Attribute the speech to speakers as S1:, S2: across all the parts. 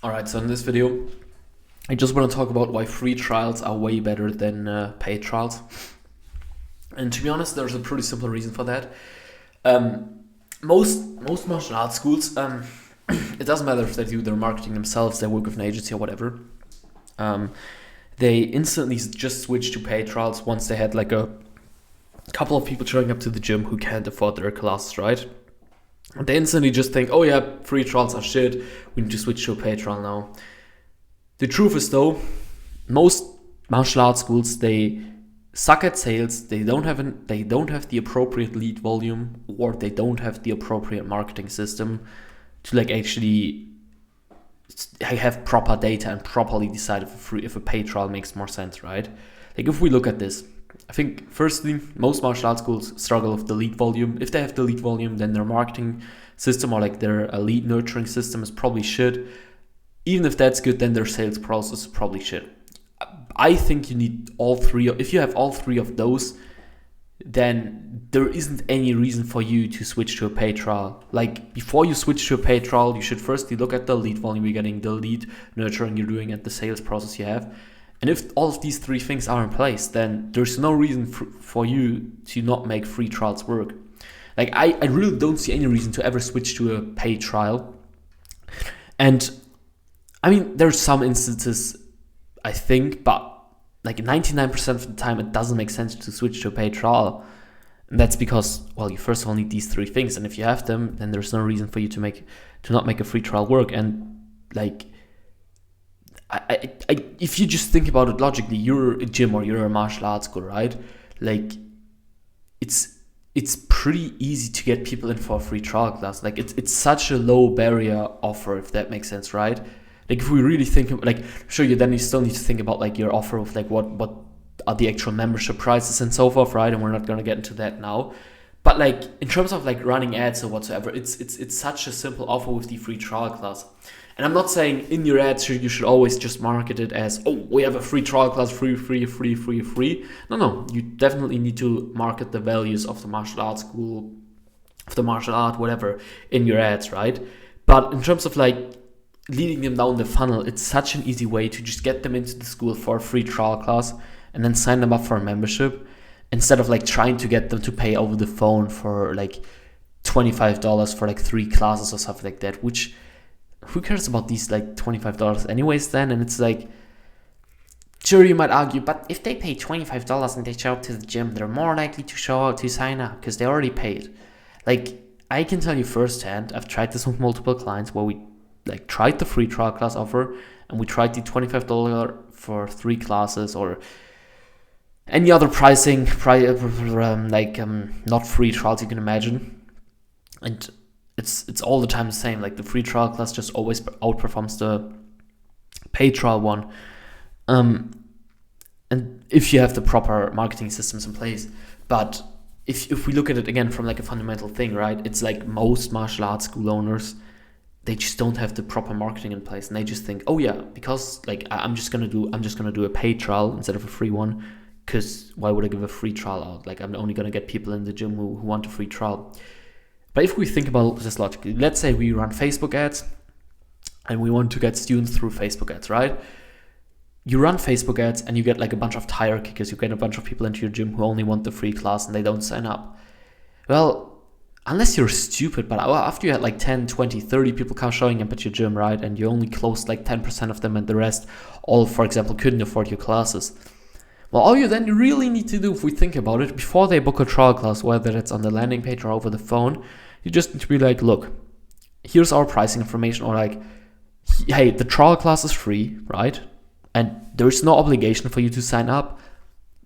S1: Alright, so in this video, I just want to talk about why free trials are way better than paid trials. And to be honest, there's a pretty simple reason for that. Most martial arts schools, it doesn't matter if they do their marketing themselves, they work with an agency or whatever. They instantly just switch to paid trials once they had like a couple of people showing up to the gym who can't afford their classes, right? And they instantly just think, oh yeah, free trials are shit, we need to switch to a paid trial now. The truth is though, most martial arts schools, they suck at sales, they don't have the appropriate lead volume, or they don't have the appropriate marketing system to like actually have proper data and properly decide if a paid trial makes more sense, right? Like if we look at this, I think firstly, most martial arts schools struggle with the lead volume. If they have the lead volume, then their marketing system or like their lead nurturing system is probably shit. Even if that's good, then their sales process is probably shit. I think you need all three. If you have all three of those, then there isn't any reason for you to switch to a paid trial. Like before you switch to a paid trial, you should firstly look at the lead volume you're getting, the lead nurturing you're doing, and the sales process you have. And if all of these three things are in place, then there's no reason for you to not make free trials work. Like I really don't see any reason to ever switch to a paid trial. And I mean, there's some instances, I think, but like 99% of the time, it doesn't make sense to switch to a paid trial. And that's because, well, you first of all need these three things. And if you have them, then there's no reason for you to not make a free trial work. And like, if you just think about it logically, you're a gym or you're a martial arts school, right? Like, it's pretty easy to get people in for a free trial class. Like, it's such a low barrier offer, if that makes sense, right? Like, if we really think, like, sure, you still need to think about like your offer of like what are the actual membership prices and so forth, right? And we're not gonna get into that now. But like in terms of like running ads or whatsoever, it's such a simple offer with the free trial class. And I'm not saying in your ads you should always just market it as, oh, we have a free trial class, free. No, you definitely need to market the values of the martial arts school, of the martial art, whatever, in your ads, right? But in terms of like leading them down the funnel, it's such an easy way to just get them into the school for a free trial class and then sign them up for a membership instead of like trying to get them to pay over the phone for like $25 for like 3 classes or something like that, which who cares about these like $25 anyways then? And it's like, sure, you might argue, but if they pay $25 and they show up to the gym, they're more likely to show up to sign up because they already paid. Like, I can tell you firsthand, I've tried this with multiple clients where we like tried the free trial class offer and we tried the $25 for 3 classes or any other pricing, not free trials you can imagine. And it's all the time the same. Like the free trial class just always outperforms the paid trial one. And if you have the proper marketing systems in place. But if we look at it again from like a fundamental thing, right? It's like most martial arts school owners, they just don't have the proper marketing in place, and they just think, oh yeah, because like I'm just gonna do a paid trial instead of a free one, because why would I give a free trial out? Like I'm only gonna get people in the gym who want a free trial. But if we think about this logically, let's say we run Facebook ads and we want to get students through Facebook ads, right? You run Facebook ads and you get like a bunch of tire kickers, you get a bunch of people into your gym who only want the free class and they don't sign up. Well, unless you're stupid, but after you had like 10, 20, 30 people come showing up at your gym, right? And you only closed like 10% of them and the rest all, for example, couldn't afford your classes. Well, all you then really need to do, if we think about it, before they book a trial class, whether it's on the landing page or over the phone, you just need to be like, look, here's our pricing information, or like, hey, the trial class is free, right? And there's no obligation for you to sign up,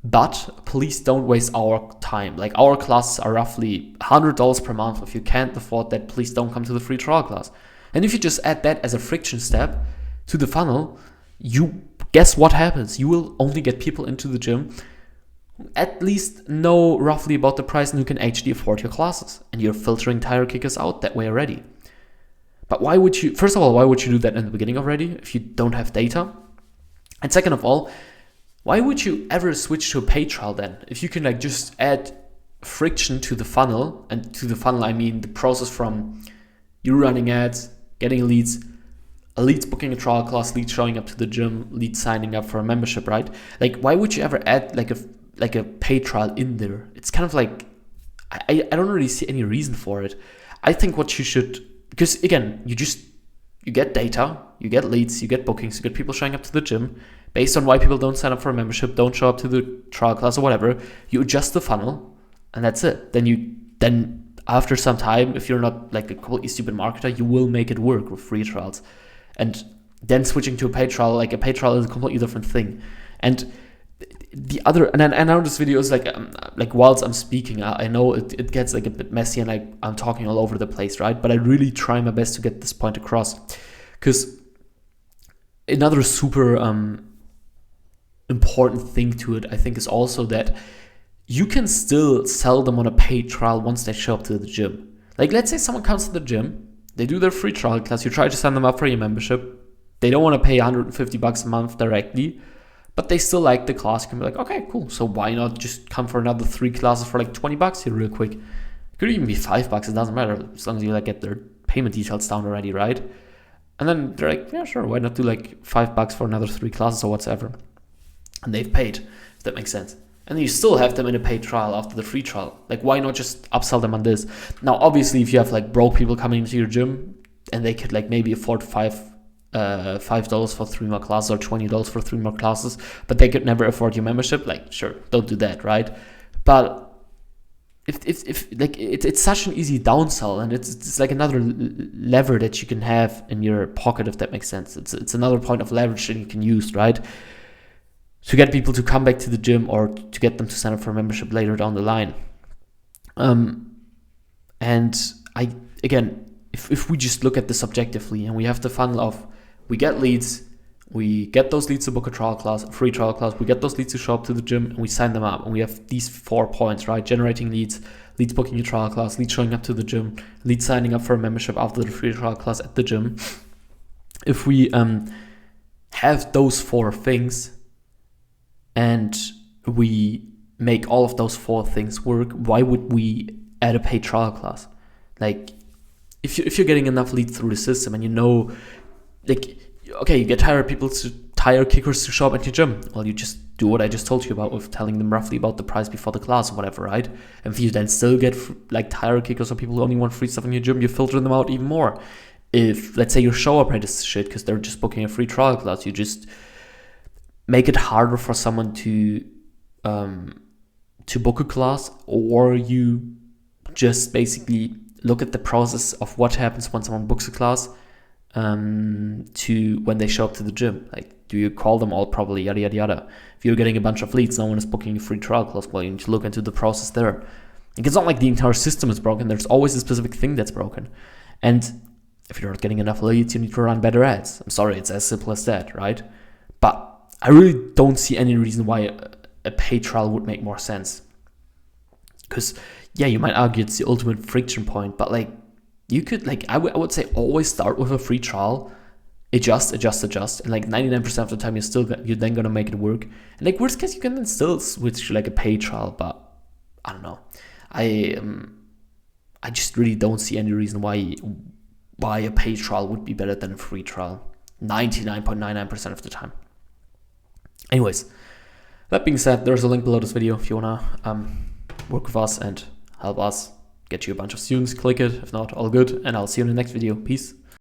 S1: but please don't waste our time. Like our classes are roughly $100 per month. If you can't afford that, please don't come to the free trial class. And if you just add that as a friction step to the funnel, you guess what happens? You will only get people into the gym who at least know roughly about the price and who can actually afford your classes. And you're filtering tire kickers out that way already. But why would you do that in the beginning already if you don't have data? And second of all, why would you ever switch to a paid trial then? If you can like just add friction to the funnel, and to the funnel I mean the process from you running ads, getting leads, leads booking a trial class, leads showing up to the gym, leads signing up for a membership, right? Like, why would you ever add like a paid trial in there? It's kind of like, I don't really see any reason for it. I think what you should, because again, you get data, you get leads, you get bookings, you get people showing up to the gym. Based on why people don't sign up for a membership, don't show up to the trial class or whatever, you adjust the funnel, and that's it. Then after some time, if you're not like a completely stupid marketer, you will make it work with free trials. And then switching to a paid trial, like a paid trial is a completely different thing. And the other, and I know this video is like whilst I'm speaking, I know it gets like a bit messy and I'm talking all over the place, right? But I really try my best to get this point across, because another super important thing to it, I think, is also that you can still sell them on a paid trial once they show up to the gym. Like, let's say someone comes to the gym, they do their free trial class, you try to sign them up for your membership, they don't want to pay $150 a month directly, but they still like the class. You can be like, okay, cool, so why not just come for another 3 classes for like $20 here real quick? It could even be $5, it doesn't matter, as long as you like get their payment details down already, right? And then they're like, yeah, sure, why not do like $5 for another 3 classes or whatever? And they've paid, if that makes sense. And then you still have them in a paid trial after the free trial. Like, why not just upsell them on this? Now, obviously, if you have like broke people coming into your gym and they could like maybe afford $5 for 3 more classes or $20 for 3 more classes, but they could never afford your membership, like, sure, don't do that, right? But if like it's such an easy downsell, and it's like another lever that you can have in your pocket, if that makes sense. It's another point of leverage that you can use, right, to get people to come back to the gym or to get them to sign up for a membership later down the line. And if we just look at this objectively, and we have the funnel of, we get leads, we get those leads to book a trial class, a free trial class, we get those leads to show up to the gym, and we sign them up, and we have these 4 points, right? Generating leads, leads booking a trial class, leads showing up to the gym, leads signing up for a membership after the free trial class at the gym. If we have those 4 things, and we make all of those 4 things work, why would we add a paid trial class? Like, if you're getting enough leads through the system, and you know, like, okay, you get tired kickers to show up at your gym. Well, you just do what I just told you about, with telling them roughly about the price before the class or whatever, right? And if you then still get like tire kickers or people who only want free stuff in your gym, you filter them out even more. If, let's say, your show up rate is shit because they're just booking a free trial class, you just make it harder for someone to book a class, or you just basically look at the process of what happens when someone books a class to when they show up to the gym. Like, do you call them all properly, yada yada yada? If you're getting a bunch of leads, no one is booking a free trial class, well, you need to look into the process there. Like, it's not like the entire system is broken, there's always a specific thing that's broken. And if you're not getting enough leads, you need to run better ads. I'm sorry, it's as simple as that, right? But I really don't see any reason why a paid trial would make more sense. Because, yeah, you might argue it's the ultimate friction point, but like, you could, like, I would say always start with a free trial, adjust, and like 99% of the time you're then gonna make it work. And like, worst case, you can then still switch to like a paid trial, but I don't know. I just really don't see any reason why a paid trial would be better than a free trial 99.99% of the time. Anyways, that being said, there's a link below this video if you wanna work with us and help us get you a bunch of students. Click it. If not, all good, and I'll see you in the next video. Peace.